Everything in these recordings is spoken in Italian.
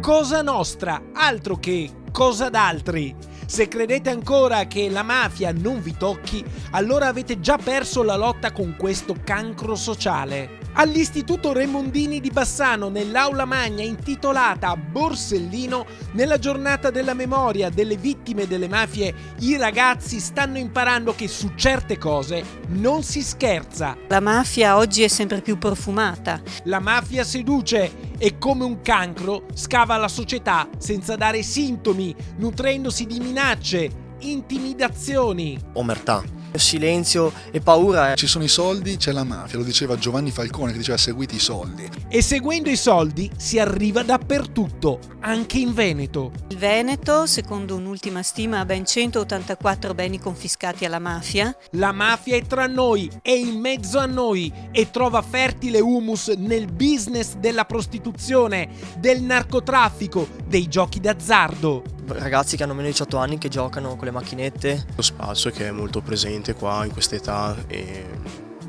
Cosa nostra, altro che cosa d'altri. Se credete ancora che la mafia non vi tocchi, allora avete già perso la lotta con questo cancro sociale. All'Istituto Remondini di Bassano, nell'aula magna intitolata Borsellino, nella giornata della memoria delle vittime delle mafie, i ragazzi stanno imparando che su certe cose non si scherza. La mafia oggi è sempre più profumata. La mafia seduce e come un cancro scava la società senza dare sintomi, nutrendosi di minacce, intimidazioni. Omertà, silenzio e paura. Ci sono i soldi, c'è la mafia, lo diceva Giovanni Falcone che diceva seguite i soldi. E seguendo i soldi si arriva dappertutto, anche in Veneto. Il Veneto, secondo un'ultima stima, ha ben 184 beni confiscati alla mafia. La mafia è tra noi, è in mezzo a noi e trova fertile humus nel business della prostituzione, del narcotraffico, dei giochi d'azzardo. Ragazzi che hanno meno di 18 anni che giocano con le macchinette. Lo spazio che è molto presente qua in quest'età e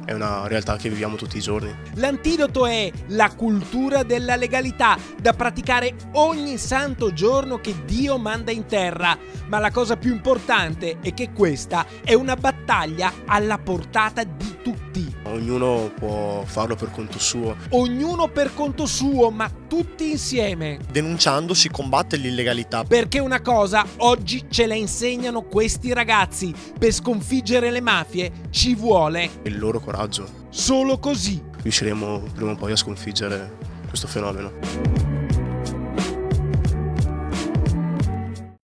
è una realtà che viviamo tutti i giorni. L'antidoto è la cultura della legalità, da praticare ogni santo giorno che Dio manda in terra. Ma la cosa più importante è che questa è una battaglia alla portata di tutti. Ognuno può farlo per conto suo. Ognuno per conto suo, ma tutti insieme. Denunciando si combatte l'illegalità. Perché una cosa oggi ce la insegnano questi ragazzi: per sconfiggere le mafie ci vuole Il loro coraggio. solo così. Riusciremo prima o poi a sconfiggere questo fenomeno.